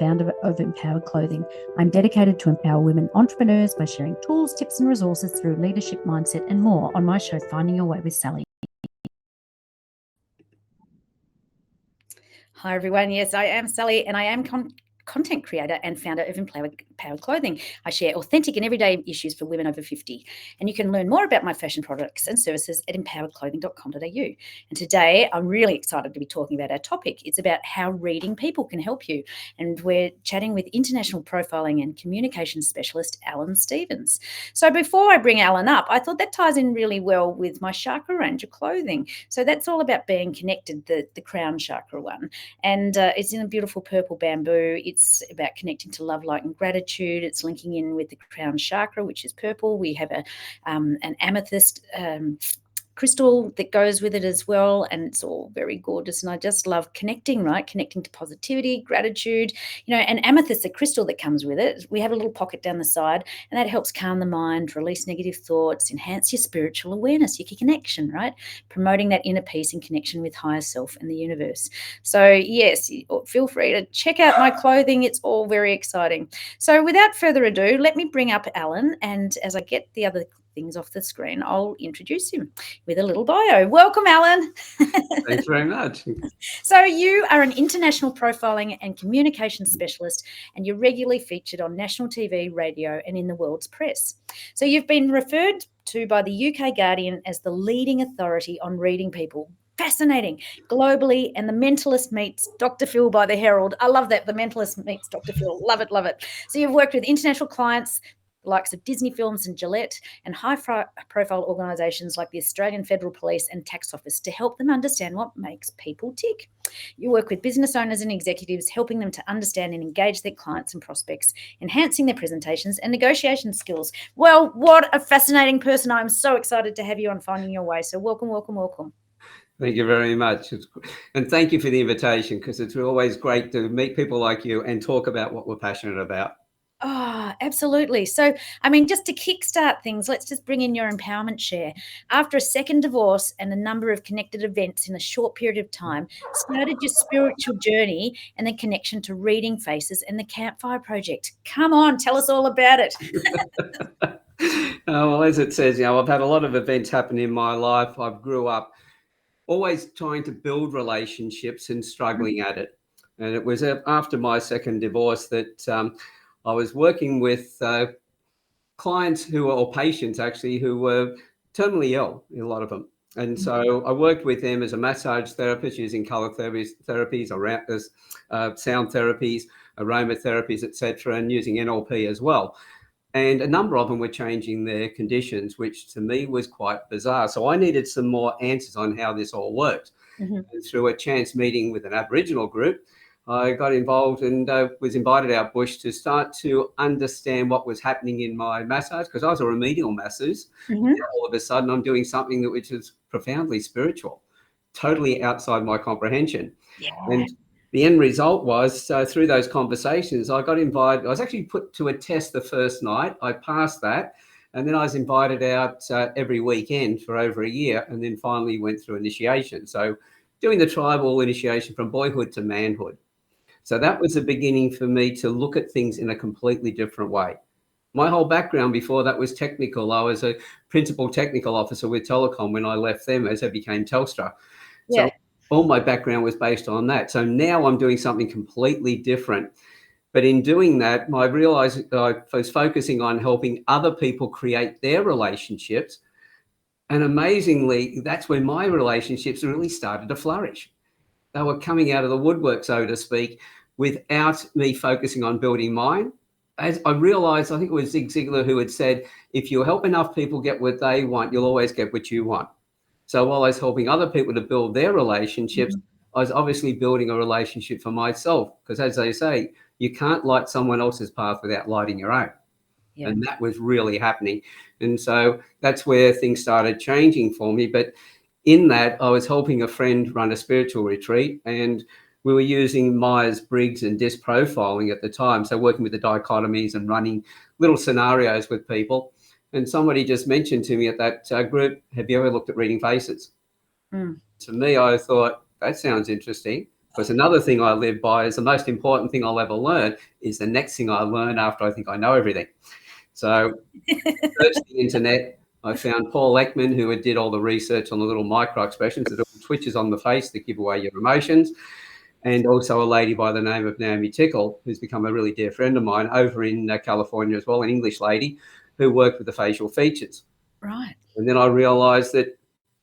founder of Empowered Clothing. I'm dedicated to empower women entrepreneurs by sharing tools, tips, and resources through leadership, mindset, and more on my show, Finding Your Way with Sally. Hi, everyone. Yes, I am Sally, and I am content creator and founder of Empowered Clothing. I share authentic and everyday issues for women over 50. And you can learn more about my fashion products and services at empoweredclothing.com.au. And today I'm really excited to be talking about our topic. It's about how reading people can help you. And we're chatting with international profiling and communication specialist, Alan Stevens. So before I bring Alan up, I thought that ties in really well with my chakra range of clothing. So that's all about being connected, the crown chakra one. And it's in a beautiful purple bamboo. It's about connecting to love, light, and gratitude. It's linking in with the crown chakra, which is purple. We have an amethyst crystal that goes with it as well, and it's all very gorgeous. And I just love connecting, right? Connecting to positivity, gratitude, and amethyst, the crystal that comes with it. We have a little pocket down the side, and that helps calm the mind, release negative thoughts, enhance your spiritual awareness, your connection, right? Promoting that inner peace and connection with higher self and the universe. So yes, feel free to check out my clothing. It's all very exciting. So without further ado, let me bring up Alan, and as I get the other things off the screen, I'll introduce him with a little bio. Welcome, Alan. Thanks very much. So you are an international profiling and communication specialist, and you're regularly featured on national TV, radio, and in the world's press. So you've been referred to by the UK Guardian as the leading authority on reading people. Fascinating. Globally, and the Mentalist meets Dr. Phil by the Herald. I love that. The Mentalist meets Dr. Phil. Love it, love it. So you've worked with international clients, the likes of Disney Films and Gillette, and high-profile organisations like the Australian Federal Police and Tax Office to help them understand what makes people tick. You work with business owners and executives, helping them to understand and engage their clients and prospects, enhancing their presentations and negotiation skills. Well, what a fascinating person. I'm so excited to have you on Finding Your Way. So welcome, welcome, welcome. Thank you very much. And thank you for the invitation, because it's always great to meet people like you and talk about what we're passionate about. Oh, absolutely. So, just to kickstart things, let's just bring in your empowerment share. After a second divorce and a number of connected events in a short period of time, started your spiritual journey and the connection to reading faces and the Campfire Project. Come on, tell us all about it. Well, as it says, I've had a lot of events happen in my life. I grew up always trying to build relationships and struggling at it. And it was after my second divorce that I was working with clients or patients actually, who were terminally ill, a lot of them. And so I worked with them as a massage therapist using color therapies, sound therapies, aromatherapies, etc., and using NLP as well. And a number of them were changing their conditions, which to me was quite bizarre. So I needed some more answers on how this all worked. And through a chance meeting with an Aboriginal group, I got involved and was invited out bush to start to understand what was happening in my massage, because I was a remedial masseuse. All of a sudden, I'm doing something which is profoundly spiritual, totally outside my comprehension. Yeah. And the end result was, through those conversations, I got invited. I was actually put to a test the first night. I passed that. And then I was invited out every weekend for over a year, and then finally went through initiation. So doing the tribal initiation from boyhood to manhood. So that was the beginning for me to look at things in a completely different way. My whole background before that was technical. I was a principal technical officer with Telecom when I left them, as I became Telstra. Yeah. So all my background was based on that. So now I'm doing something completely different. But in doing that, I realized I was focusing on helping other people create their relationships. And amazingly, that's when my relationships really started to flourish. They were coming out of the woodwork, so to speak, without me focusing on building mine. As I realized, I think it was Zig Ziglar who had said, if you help enough people get what they want, you'll always get what you want. So while I was helping other people to build their relationships, I was obviously building a relationship for myself, because as they say, you can't light someone else's path without lighting your own. Yeah. And that was really happening. And so that's where things started changing for me. But in that, I was helping a friend run a spiritual retreat, and we were using Myers-Briggs and DISC profiling at the time. So working with the dichotomies and running little scenarios with people. And somebody just mentioned to me at that group, have you ever looked at reading faces? To me, I thought, that sounds interesting. Because another thing I live by is the most important thing I'll ever learn is the next thing I learn after I think I know everything. So searched the internet. I found Paul Ekman, who did all the research on the little micro expressions, the little twitches on the face that give away your emotions, and also a lady by the name of Naomi Tickle, who's become a really dear friend of mine over in California as well, an English lady who worked with the facial features. Right. And then I realized that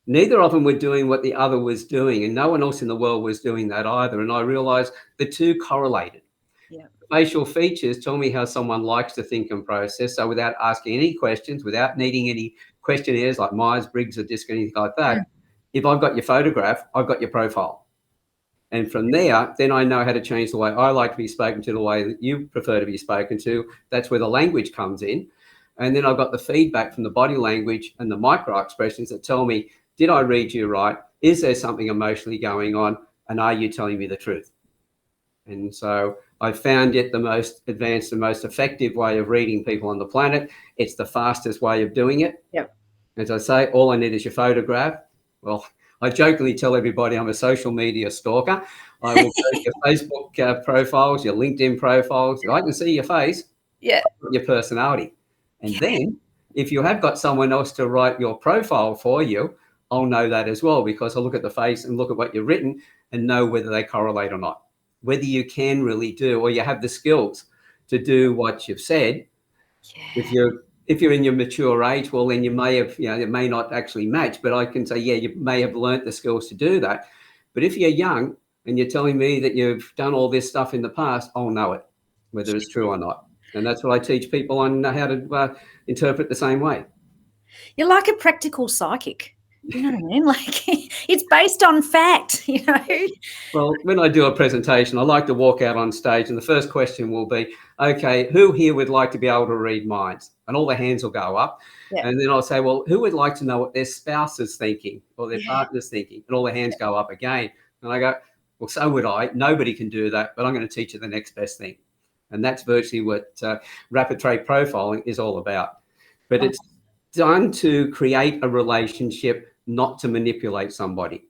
neither of them were doing what the other was doing, and no one else in the world was doing that either. And I realized the two correlated. Yeah. Facial features tell me how someone likes to think and process. So without asking any questions, without needing any questionnaires like Myers-Briggs or DISC or anything like that, if I've got your photograph, I've got your profile. And from there, then I know how to change the way I like to be spoken to, the way that you prefer to be spoken to. That's where the language comes in. And then I've got the feedback from the body language and the micro expressions that tell me, did I read you right? Is there something emotionally going on? And are you telling me the truth? And so I found it the most advanced and most effective way of reading people on the planet. It's the fastest way of doing it. Yep. As I say, all I need is your photograph. Well, I jokingly tell everybody I'm a social media stalker. I will go to your Facebook profiles, your LinkedIn profiles. If I can see your face, your personality. And then if you have got someone else to write your profile for you, I'll know that as well, because I'll look at the face and look at what you've written and know whether they correlate or not, whether you can really do, or you have the skills to do what you've said. If you're in your mature age, well, then you may have, it may not actually match, but I can say, you may have learnt the skills to do that. But if you're young and you're telling me that you've done all this stuff in the past, I'll know it, whether it's true or not. And that's what I teach people on how to interpret the same way. You're like a practical psychic. You know what I mean? Like, it's based on fact, Well, when I do a presentation, I like to walk out on stage and the first question will be, okay, who here would like to be able to read minds? And all the hands will go up. Yeah. And then I'll say, well, who would like to know what their spouse is thinking or their partner's thinking? And all the hands go up again. And I go, well, so would I. Nobody can do that, but I'm going to teach you the next best thing. And that's virtually what rapid trait profiling is all about. But it's done to create a relationship, not to manipulate somebody.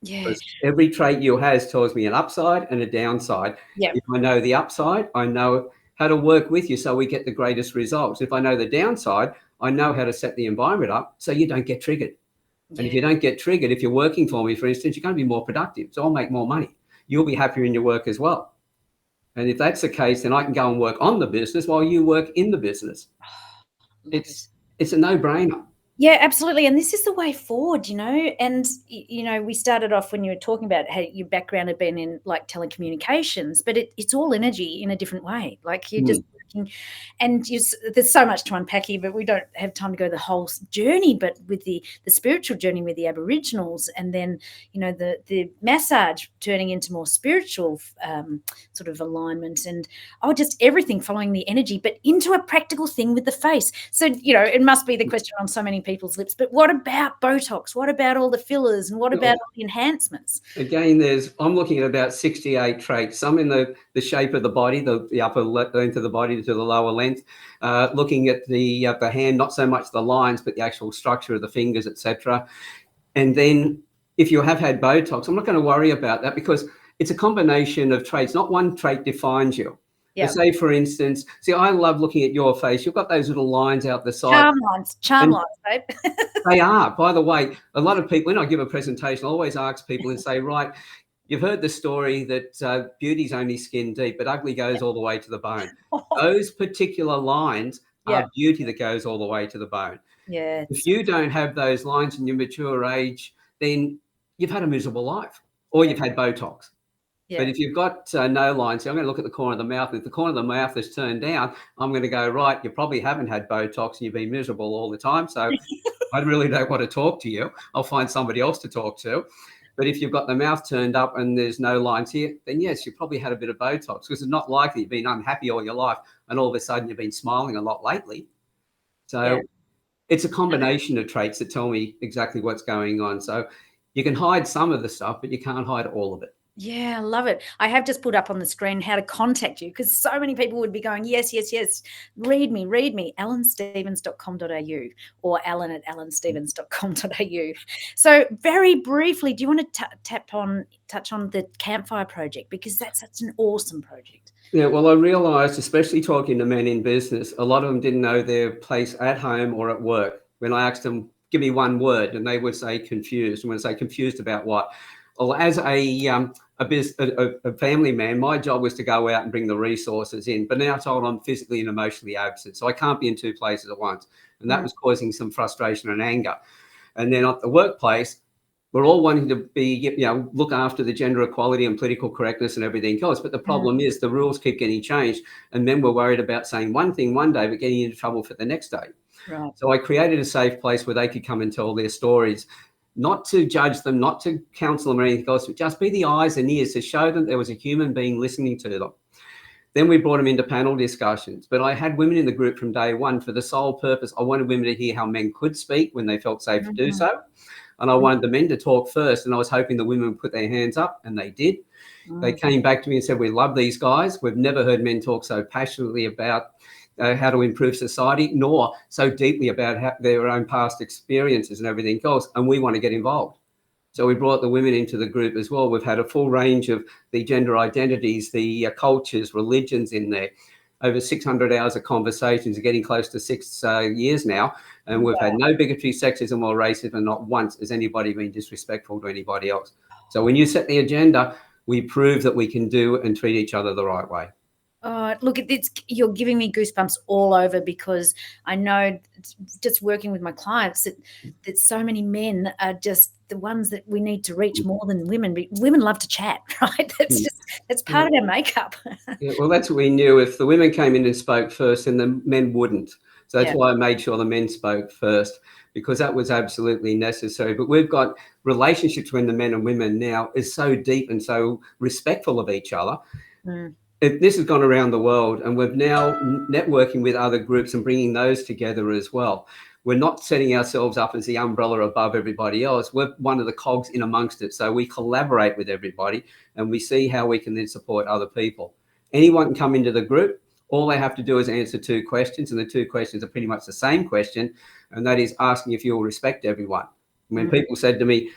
Yeah. Because every trait you has tells me an upside and a downside. Yeah. If I know the upside, I know how to work with you so we get the greatest results. If I know the downside, I know how to set the environment up so you don't get triggered. Yeah. And if you don't get triggered, if you're working for me, for instance, you're going to be more productive. So I'll make more money. You'll be happier in your work as well. And if that's the case, then I can go and work on the business while you work in the business. It's a no-brainer. Yeah, absolutely. And this is the way forward, and, we started off when you were talking about how your background had been in like telecommunications, but it's all energy in a different way. Like you're just working, and there's so much to unpack here, but we don't have time to go the whole journey, but with the spiritual journey with the Aboriginals, and then, the massage turning into more spiritual sort of alignment, and just everything following the energy, but into a practical thing with the face. So, it must be the question on so many people's lips, but what about Botox? What about all the fillers, and what about all the enhancements? Again, I'm looking at about 68 traits, some in the shape of the body, the upper length of the body to the lower length, looking at the hand, not so much the lines, but the actual structure of the fingers, etc. And then if you have had Botox, I'm not going to worry about that, because it's a combination of traits. Not one trait defines you. Yeah. Say, for instance, I love looking at your face. You've got those little lines out the side. Charm lines, babe. They are. By the way, a lot of people, when I give a presentation, I always ask people and say, right, you've heard the story that beauty's only skin deep, but ugly goes all the way to the bone. Those particular lines are beauty that goes all the way to the bone. Yeah. If you don't have those lines in your mature age, then you've had a miserable life, or you've had Botox. Yeah. But if you've got no lines, I'm going to look at the corner of the mouth. If the corner of the mouth is turned down, I'm going to go, right, you probably haven't had Botox and you've been miserable all the time. So I really don't want to talk to you. I'll find somebody else to talk to. But if you've got the mouth turned up and there's no lines here, then yes, you probably had a bit of Botox, because it's not likely you've been unhappy all your life and all of a sudden you've been smiling a lot lately. So it's a combination of traits that tell me exactly what's going on. So you can hide some of the stuff, but you can't hide all of it. Yeah, I love it. I have just put up on the screen how to contact you, because so many people would be going, yes, yes, yes, read me, alanstevens.com.au or alan@alanstevens.com.au. So very briefly, do you want to touch on the Campfire Project, because that's such an awesome project? Yeah, well, I realised, especially talking to men in business, a lot of them didn't know their place at home or at work. When I asked them, give me one word, and they would say confused. And when I say confused about what? Well, as a family man, my job was to go out and bring the resources in. But now I'm told I'm physically and emotionally absent, so I can't be in two places at once, and that was causing some frustration and anger. And then at the workplace, we're all wanting to be, look after the gender equality and political correctness and everything else. But the problem is the rules keep getting changed, and men were worried about saying one thing one day, but getting into trouble for the next day. Right. So I created a safe place where they could come and tell their stories, not to judge them, not to counsel them or anything else, but just be the eyes and ears to show them there was a human being listening to them. Then we brought them into panel discussions. But I had women in the group from day one for the sole purpose. I wanted women to hear how men could speak when they felt safe to do so. And I wanted the men to talk first. And I was hoping the women would put their hands up, and they did. They came back to me and said, we love these guys. We've never heard men talk so passionately about how to improve society, nor so deeply about their own past experiences and everything else. And we want to get involved. So we brought the women into the group as well. We've had a full range of the gender identities, the cultures, religions in there. Over 600 hours of conversations, getting close to 6 years now. And we've had no bigotry, sexism or racism, and not once has anybody been disrespectful to anybody else. So when you set the agenda, we prove that we can do and treat each other the right way. Look, you're giving me goosebumps all over, because I know, just working with my clients, that so many men are just the ones that we need to reach more than women. Women love to chat, right? That's part of our makeup. Yeah, well, that's what we knew. If the women came in and spoke first, then the men wouldn't. So that's why I made sure the men spoke first, because that was absolutely necessary. But we've got relationships between the men and women now is so deep and so respectful of each other. This has gone around the world, and we're now networking with other groups and bringing those together as well. We're not setting ourselves up as the umbrella above everybody else. We're one of the cogs in amongst it. So we collaborate with everybody, and we see how we can then support other people. Anyone can come into the group. All they have to do is answer 2 questions, and the 2 questions are pretty much the same question, and that is asking if you'll respect everyone. When people said to me,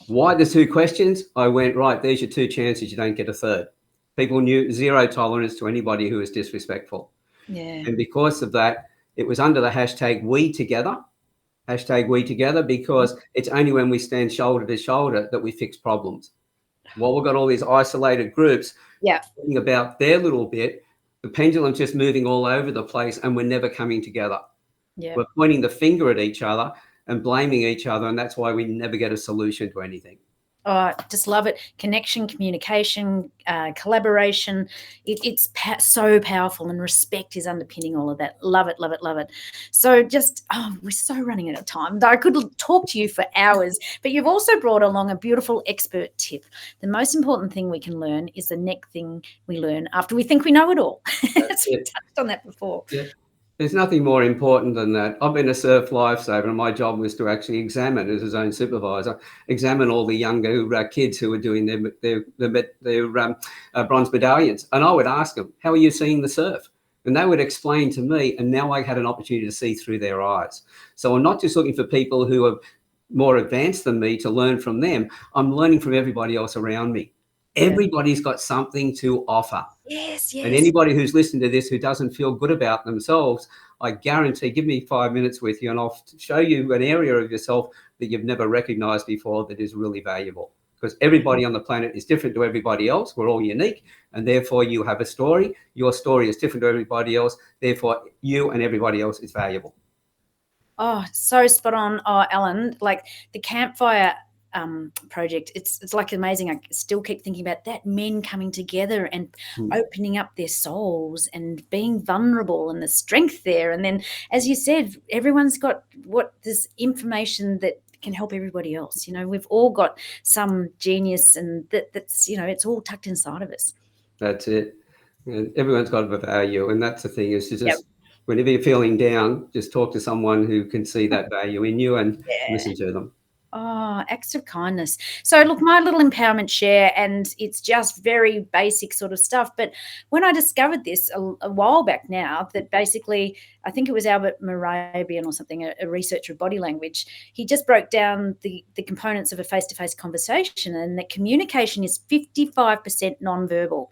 why the 2 questions? I went, right, there's your 2 chances, you don't get a third. People knew zero tolerance to anybody who was disrespectful. And because of that, it was under the hashtag we together, because it's only when we stand shoulder to shoulder that we fix problems. While we've got all these isolated groups talking about their little bit, the pendulum's just moving all over the place, and we're never coming together. We're pointing the finger at each other and blaming each other, and that's why we never get a solution to anything. Oh, just love it. Connection, communication, collaboration. It's so powerful, and respect is underpinning all of that. Love it, love it, love it. So we're so running out of time. I could talk to you for hours, but you've also brought along a beautiful expert tip. The most important thing we can learn is the next thing we learn after we think we know it all. We touched on that before. Yeah. There's nothing more important than that. I've been a surf lifesaver, and my job was to actually examine, as his own supervisor, examine all the younger kids who were doing their bronze medallions. And I would ask them, how are you seeing the surf? And they would explain to me, and now I had an opportunity to see through their eyes. So I'm not just looking for people who are more advanced than me to learn from them. I'm learning from everybody else around me. Everybody's got something to offer. Yes. And anybody who's listening to this who doesn't feel good about themselves, I guarantee, give me 5 minutes with you and I'll show you an area of yourself that you've never recognized before that is really valuable. Because everybody on the planet is different to everybody else. We're all unique, and therefore you have a story. Your story is different to everybody else. Therefore, you and everybody else is valuable. Oh, so spot on. Oh, Alan, like the Campfire project, it's like amazing. I still keep thinking about that, men coming together and opening up their souls and being vulnerable, and the strength there. And then, as you said, everyone's got this information that can help everybody else. We've all got some genius, and that's it's all tucked inside of us. That's it. And everyone's got a value, and that's the thing, is to just whenever you're feeling down, just talk to someone who can see that value in you and listen to them. Oh, acts of kindness. So look, my little empowerment share, and it's just very basic sort of stuff. But when I discovered this a while back now, that basically, I think it was Albert Morabian or something, a researcher of body language, he just broke down the components of a face-to-face conversation, and that communication is 55% nonverbal,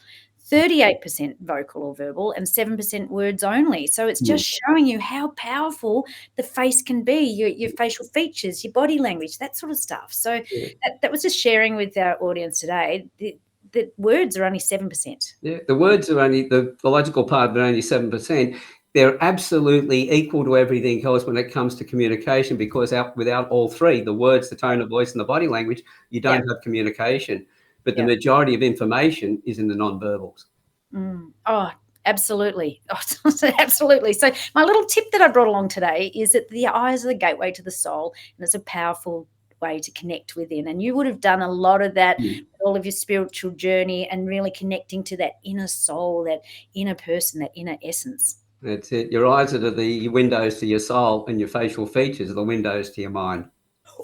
38% vocal or verbal, and 7% words only. So it's just showing you how powerful the face can be, your facial features, your body language, that sort of stuff. So that was just sharing with our audience today. The words are only 7%. Yeah, the words are only the logical part, but only 7%. They're absolutely equal to everything else when it comes to communication, because without all three, the words, the tone of voice, and the body language, you don't have communication. But the majority of information is in the non-verbals. Oh, absolutely. Oh, absolutely. So my little tip that I brought along today is that the eyes are the gateway to the soul, and it's a powerful way to connect within. And you would have done a lot of that with all of your spiritual journey, and really connecting to that inner soul, that inner person, that inner essence. That's it. Your eyes are the windows to your soul, and your facial features are the windows to your mind.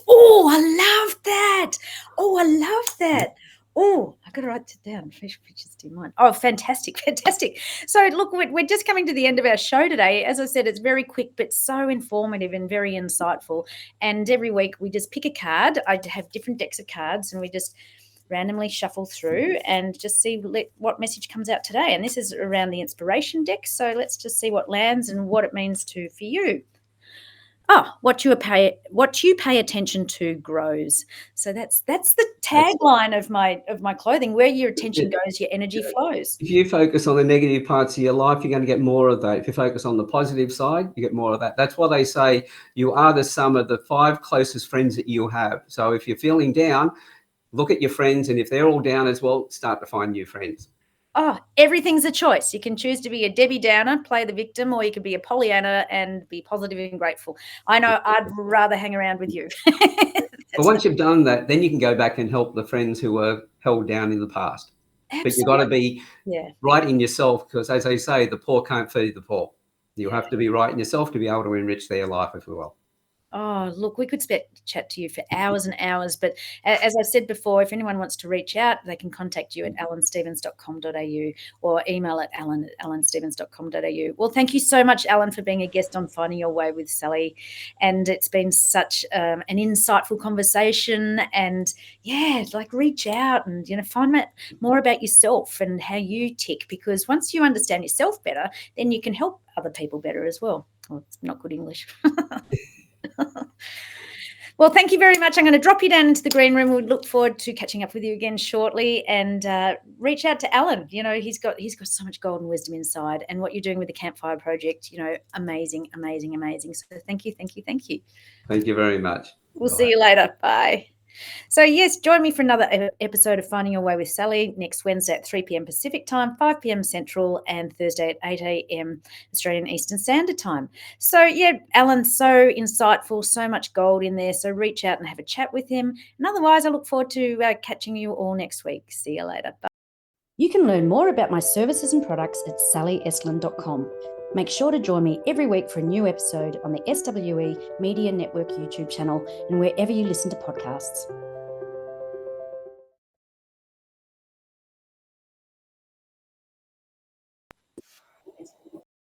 Oh, I love that. Oh, I love that. Oh, I've got to write it down. Facial features to your mind. Oh, fantastic, fantastic. So look, we're just coming to the end of our show today. As I said, it's very quick, but so informative and very insightful. And every week we just pick a card. I have different decks of cards, and we just randomly shuffle through and just see what message comes out today. And this is around the inspiration deck. So let's just see what lands and what it means for you. Oh, what you pay attention to grows. So that's the tagline of my clothing. Where your attention goes, your energy flows. If you focus on the negative parts of your life, you're going to get more of that. If you focus on the positive side, you get more of that. That's why they say you are the sum of the 5 closest friends that you have. So if you're feeling down, look at your friends, and if they're all down as well, start to find new friends. Oh, everything's a choice. You can choose to be a Debbie Downer, play the victim, or you could be a Pollyanna and be positive and grateful. I know I'd rather hang around with you. But once you've done that, then you can go back and help the friends who were held down in the past. Absolutely. But you've got to be right in yourself, because as they say, the poor can't feed the poor. You have to be right in yourself to be able to enrich their life as well. Oh, look, we could chat to you for hours and hours. But as I said before, if anyone wants to reach out, they can contact you at alanstevens.com.au or email at alan@alanstevens.com.au. Well, thank you so much, Alan, for being a guest on Finding Your Way with Sally. And it's been such an insightful conversation. And reach out and, find out more about yourself and how you tick. Because once you understand yourself better, then you can help other people better as well. Well, it's not good English. Well, thank you very much. I'm going to drop you down into the green room. We look forward to catching up with you again shortly, and reach out to Alan. He's got so much golden wisdom inside, and what you're doing with the Campfire Project, amazing, amazing, amazing. So thank you. Thank you very much. We'll see you later. Bye. So yes, join me for another episode of Finding Your Way with Sally next Wednesday at 3 p.m. Pacific time, 5 p.m. Central, and Thursday at 8 a.m. Australian Eastern Standard Time. So Alan, so insightful, so much gold in there. So reach out and have a chat with him. And otherwise, I look forward to catching you all next week. See you later. Bye. You can learn more about my services and products at sallyestlin.com. Make sure to join me every week for a new episode on the SWE Media Network YouTube channel and wherever you listen to podcasts.